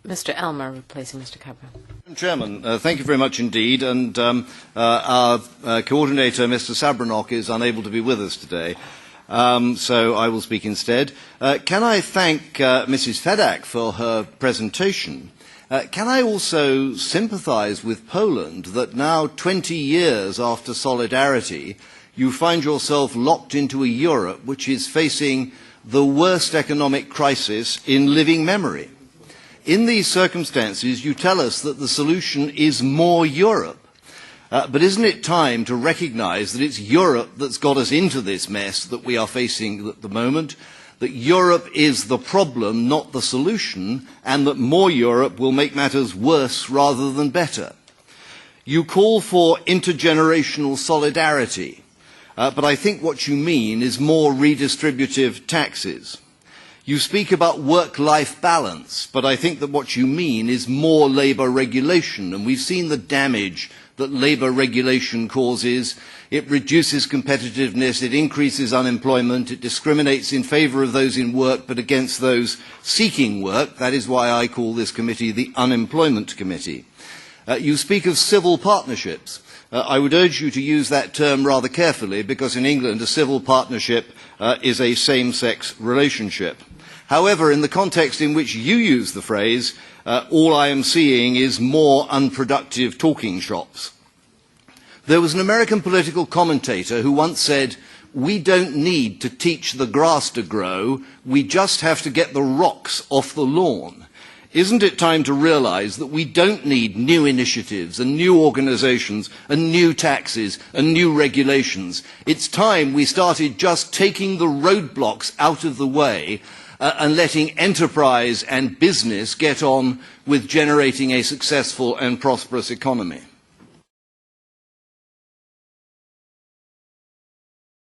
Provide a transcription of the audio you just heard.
Mr. Elmer replacing Mr. Cabra. Madam Chairman, thank you very much indeed. And our coordinator, Mr. Sabranok, is unable to be with us today, so I will speak instead. Can I thank Mrs. Fedak for her presentation? Can I also sympathise with Poland that now, 20 years after solidarity, you find yourself locked into a Europe which is facing the worst economic crisis in living memory? In these circumstances, you tell us that the solution is more Europe. But isn't it time to recognise that it's Europe that's got us into this mess that we are facing at the moment, that Europe is the problem, not the solution, and that more Europe will make matters worse rather than better? You call for intergenerational solidarity, but I think what you mean is more redistributive taxes. You speak about work-life balance, but I think that what you mean is more labour regulation, and we've seen the damage that labour regulation causes. It reduces competitiveness, it increases unemployment, it discriminates in favour of those in work but against those seeking work. That is why I call this committee the Unemployment Committee. You speak of civil partnerships. I would urge you to use that term rather carefully, because in England a civil partnership is a same-sex relationship. However, in the context in which you use the phrase, all I am seeing is more unproductive talking shops. There was an American political commentator who once said, "We don't need to teach the grass to grow, we just have to get the rocks off the lawn." Isn't it time to realise that we don't need new initiatives and new organisations and new taxes and new regulations? It's time we started just taking the roadblocks out of the way and letting enterprise and business get on with generating a successful and prosperous economy.